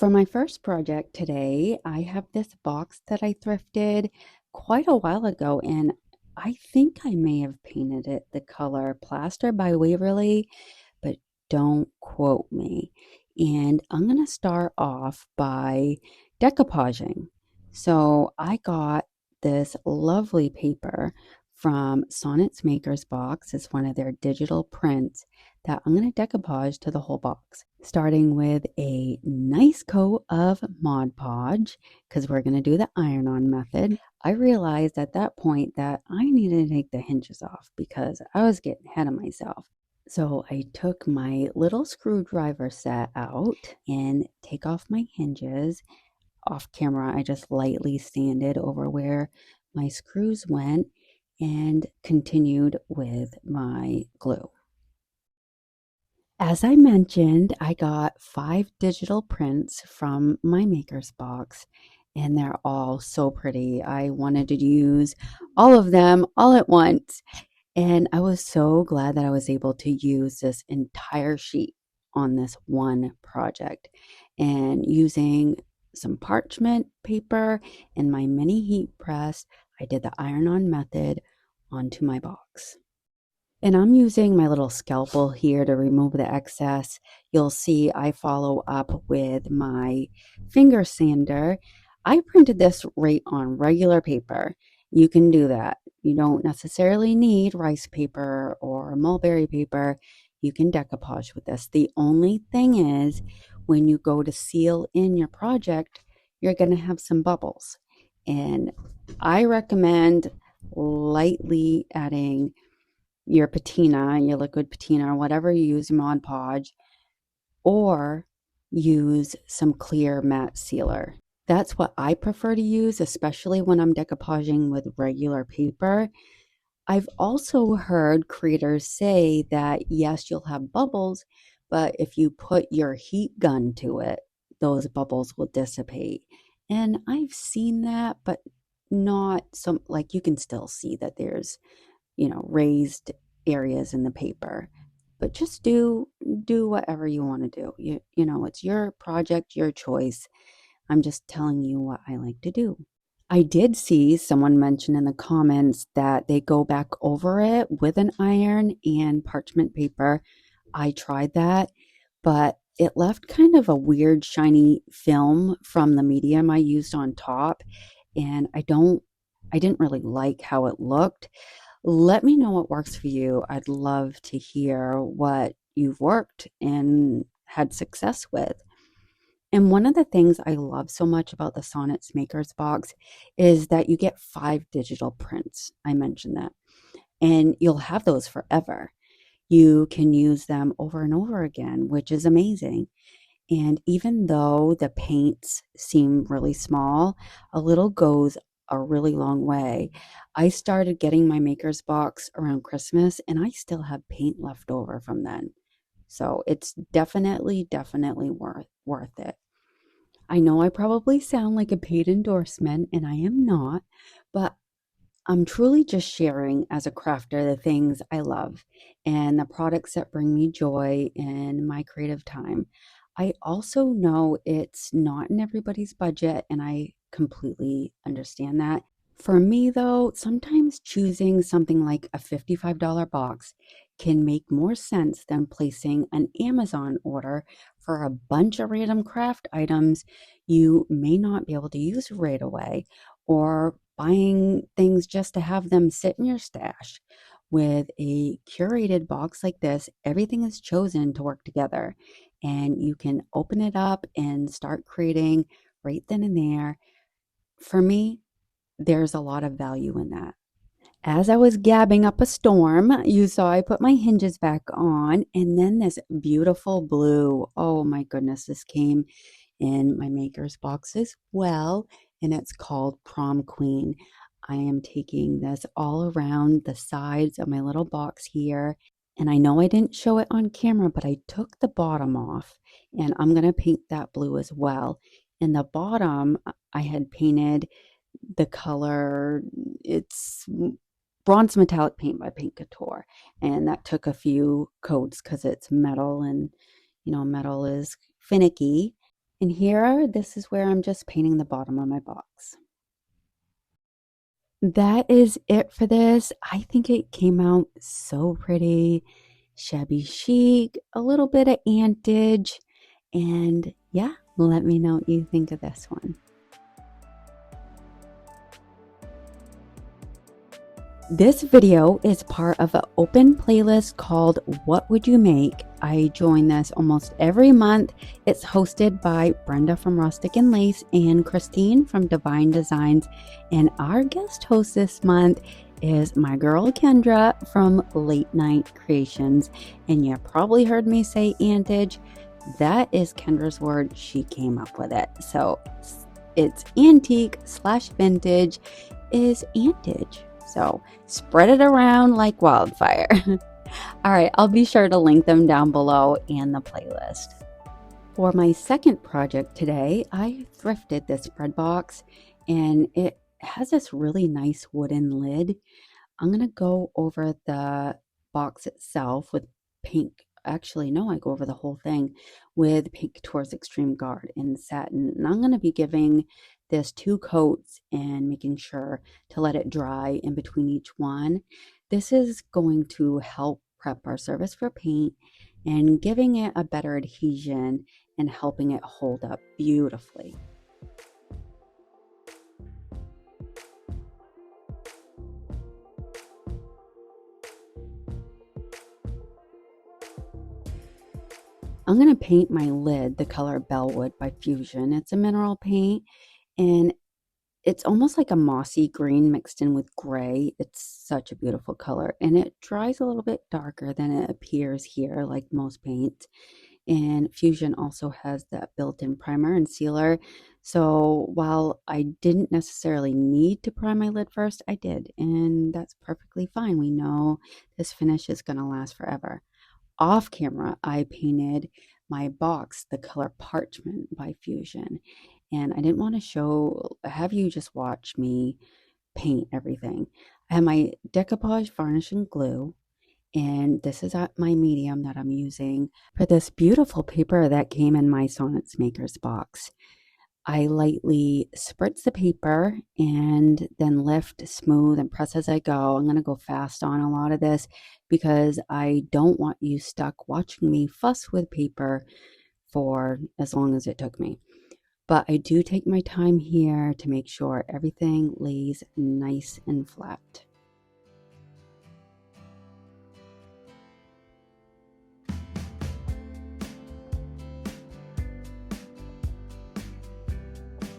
For my first project today, I have this box that I thrifted quite a while ago, and I think I may have painted it the color Plaster by Waverly, but don't quote me. And I'm going to start off by decoupaging. So I got this lovely paper from Sonnet's Maker's Box. It's one of their digital prints that I'm going to decoupage to the whole box, starting with a nice coat of Mod Podge because we're going to do the iron-on method. I realized at that point that I needed to take the hinges off because I was getting ahead of myself. So I took my little screwdriver set out and take off my hinges. Off camera, I just lightly sanded over where my screws went and continued with my glue. As I mentioned, I got 5 digital prints from my Maker's Box, and they're all so pretty. I wanted to use all of them all at once, and I was so glad that I was able to use this entire sheet on this one project. And using some parchment paper and my mini heat press, I did the iron-on method onto my box. And I'm using my little scalpel here to remove the excess. You'll see I follow up with my finger sander. I printed this right on regular paper. You can do that. You don't necessarily need rice paper or mulberry paper. You can decoupage with this. The only thing is, when you go to seal in your project, you're going to have some bubbles. And I recommend lightly adding your patina, your liquid patina, or whatever you use, Mod Podge, or use some clear matte sealer. That's what I prefer to use, especially when I'm decoupaging with regular paper. I've also heard creators say that yes, you'll have bubbles, but if you put your heat gun to it, those bubbles will dissipate. And I've seen that, but not some, like, you can still see that there's raised areas in the paper, but just do whatever you want to do. It's your project, your choice. I'm just telling you what I like to do. I did see someone mention in the comments that they go back over it with an iron and parchment paper. I tried that, but it left kind of a weird shiny film from the medium I used on top, and I didn't really like how it looked. Let me know what works for you. I'd love to hear what you've worked and had success with. And one of the things I love so much about the Sonnet's Maker's Box is that you get 5 digital prints. I mentioned that. And you'll have those forever. You can use them over and over again, which is amazing. And even though the paints seem really small, a little goes a really long way. I started getting my Maker's Box around Christmas, and I still have paint left over from then. So it's definitely worth it. I know I probably sound like a paid endorsement, and I am not, but I'm truly just sharing as a crafter the things I love and the products that bring me joy in my creative time. I also know it's not in everybody's budget, and I completely understand that. For me, though, sometimes choosing something like a $55 box can make more sense than placing an Amazon order for a bunch of random craft items you may not be able to use right away, or buying things just to have them sit in your stash. With a curated box like this, everything is chosen to work together, and you can open it up and start creating right then and there. For me, there's a lot of value in that. As I was gabbing up a storm, you saw I put my hinges back on, and then this beautiful blue. Oh my goodness, this came in my Maker's Box as well, and it's called Prom Queen. I am taking this all around the sides of my little box here, and I know I didn't show it on camera, but I took the bottom off, and I'm going to paint that blue as well. In the bottom, I had painted the color, it's bronze metallic paint by Paint Couture, and that took a few coats because it's metal, and metal is finicky. And here, this is where I'm just painting the bottom of my box. That is it for this. I think it came out so pretty, shabby chic, a little bit of antage, and yeah, let me know what you think of this one. This video is part of an open playlist called What Would You Make? I join this almost every month. It's hosted by Brenda from Rustic and Lace and Christine from Divine Designs. And our guest host this month is my girl Kendra from Late Night Creations. And you probably heard me say antage. That is Kendra's word. She came up with it. So it's antique / vintage is antage. So spread it around like wildfire. All right, I'll be sure to link them down below and the playlist. For my second project today, I thrifted this spread box and it has this really nice wooden lid. I'm going to go over the box itself with pink. Actually, no, I go over the whole thing with Pink Tours Extreme Guard in satin. And I'm going to be giving this 2 coats and making sure to let it dry in between each one. This is going to help prep our surface for paint and giving it a better adhesion and helping it hold up beautifully. I'm going to paint my lid the color Bellwood by Fusion. It's a mineral paint and it's almost like a mossy green mixed in with gray. It's such a beautiful color and it dries a little bit darker than it appears here like most paints. And Fusion also has that built-in primer and sealer. So while I didn't necessarily need to prime my lid first, I did. And that's perfectly fine. We know this finish is going to last forever. Off camera, I painted my box the color Parchment by Fusion. And I didn't want to have you just watch me paint everything. I have my Decoupage varnish and glue. And this is my medium that I'm using for this beautiful paper that came in my Sonnets Makers box. I lightly spritz the paper and then lift, smooth, and press as I go. I'm going to go fast on a lot of this because I don't want you stuck watching me fuss with paper for as long as it took me. But I do take my time here to make sure everything lays nice and flat.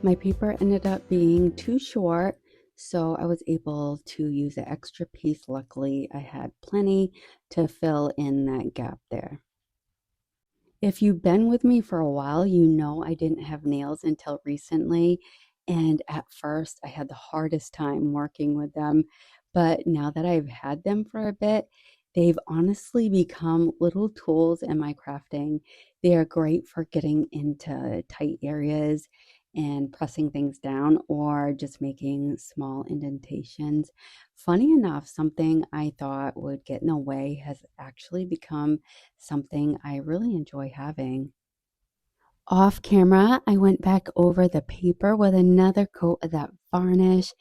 My paper ended up being too short, so I was able to use an extra piece. Luckily, I had plenty to fill in that gap there. If you've been with me for a while, you know I didn't have nails until recently, and at first I had the hardest time working with them. But now that I've had them for a bit, they've honestly become little tools in my crafting. They are great for getting into tight areas and pressing things down or just making small indentations. Funny enough, something I thought would get in the way has actually become something I really enjoy having. Off camera, I went back over the paper with another coat of that varnish.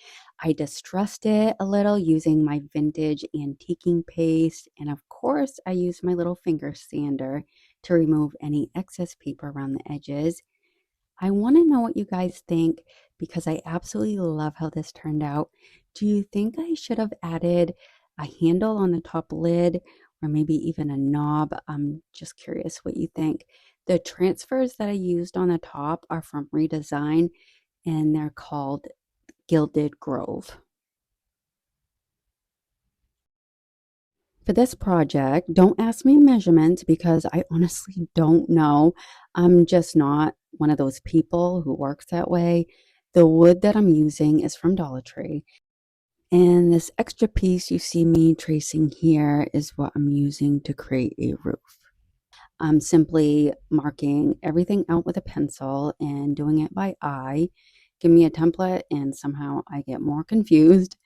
I distressed it a little using my vintage antiquing paste. And of course, I used my little finger sander to remove any excess paper around the edges. I want to know what you guys think because I absolutely love how this turned out. Do you think I should have added a handle on the top lid or maybe even a knob? I'm just curious what you think. The transfers that I used on the top are from Redesign and they're called Gilded Grove. For this project, don't ask me measurements because I honestly don't know. I'm just not one of those people who works that way. The wood that I'm using is from Dollar Tree. And this extra piece you see me tracing here is what I'm using to create a roof. I'm simply marking everything out with a pencil and doing it by eye. Give me a template and somehow I get more confused.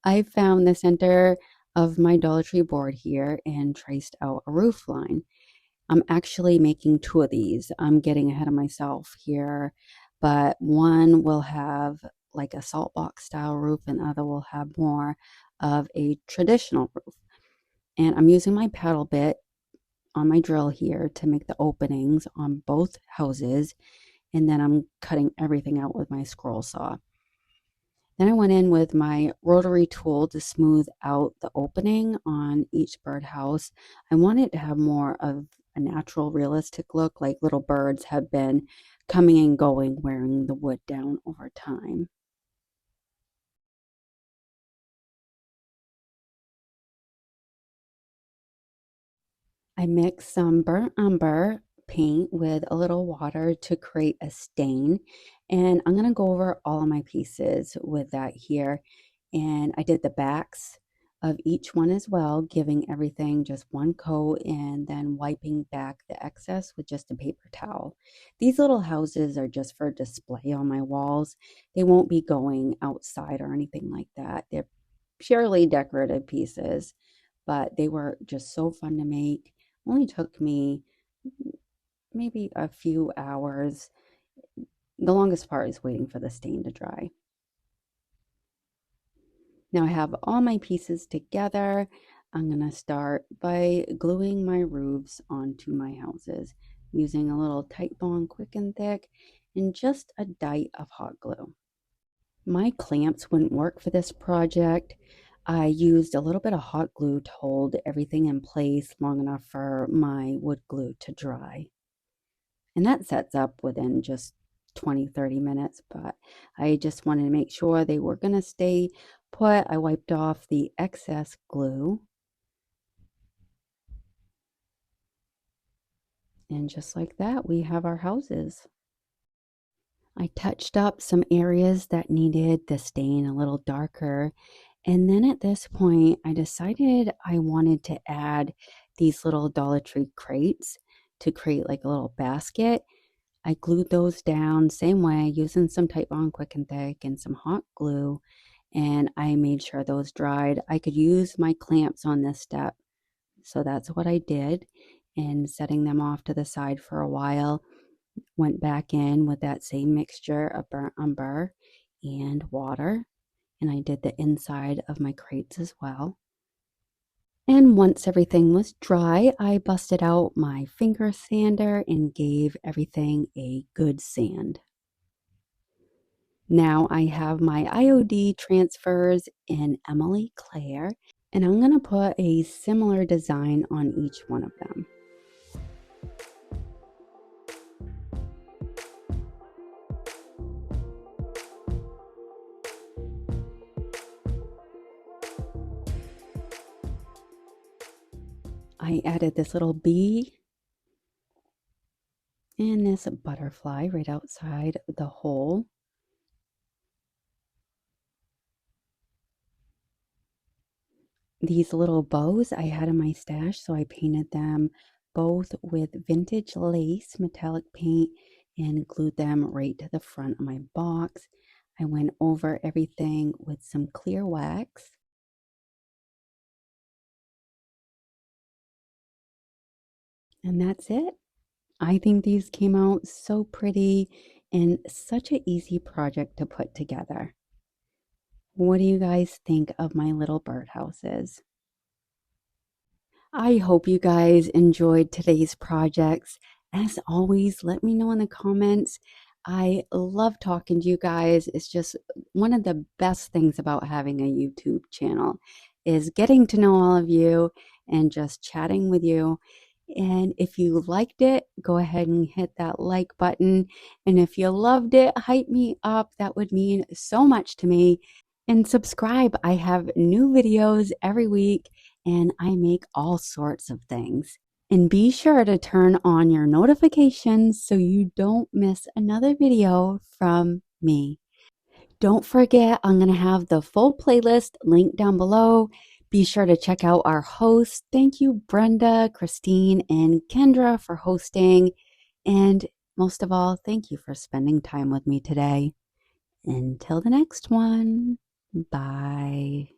I found the center of my Dollar Tree board here and traced out a roof line. I'm actually making two of these. I'm getting ahead of myself here, but one will have like a salt box style roof and the other will have more of a traditional roof. And I'm using my paddle bit on my drill here to make the openings on both houses, and then I'm cutting everything out with my scroll saw. Then I went in with my rotary tool to smooth out the opening on each birdhouse. I wanted to have more of a natural, realistic look, like little birds have been coming and going, wearing the wood down over time. I mixed some burnt umber paint with a little water to create a stain. And I'm going to go over all of my pieces with that here. And I did the backs of each one as well, giving everything just one coat and then wiping back the excess with just a paper towel. These little houses are just for display on my walls. They won't be going outside or anything like that. They're purely decorative pieces, but they were just so fun to make. Only took me maybe a few hours. The longest part is waiting for the stain to dry. Now I have all my pieces together. I'm going to start by gluing my roofs onto my houses using a little Titebond Quick and Thick and just a dite of hot glue. My clamps wouldn't work for this project. I used a little bit of hot glue to hold everything in place long enough for my wood glue to dry. And that sets up within just 20-30 minutes, but I just wanted to make sure they were going to stay put. I wiped off the excess glue. And just like that, we have our houses. I touched up some areas that needed the stain a little darker. And then at this point, I decided I wanted to add these little Dollar Tree crates to create like a little basket. I glued those down same way using some Titebond Quick and Thick and some hot glue, and I made sure those dried. I could use my clamps on this step, so that's what I did, and setting them off to the side for a while. Went back in with that same mixture of burnt umber and water, and I did the inside of my crates as well. And once everything was dry, I busted out my finger sander and gave everything a good sand. Now I have my IOD transfers in Emily Claire, and I'm going to put a similar design on each one of them. I added this little bee and this butterfly right outside the hole. These little bows I had in my stash, so I painted them both with vintage lace metallic paint and glued them right to the front of my box. I went over everything with some clear wax. And that's it. I think these came out so pretty and such an easy project to put together. What do you guys think of my little birdhouses? I hope you guys enjoyed today's projects. As always, let me know in the comments. I love talking to you guys. It's just one of the best things about having a YouTube channel is getting to know all of you and just chatting with you. And if you liked it, go ahead and hit that like button. And if you loved it, hype me up. That would mean so much to me. And subscribe. I have new videos every week and I make all sorts of things. And be sure to turn on your notifications so you don't miss another video from me. Don't forget, I'm going to have the full playlist linked down below. Be sure to check out our hosts. Thank you, Brenda, Christine, and Kendra for hosting. And most of all, thank you for spending time with me today. Until the next one, bye.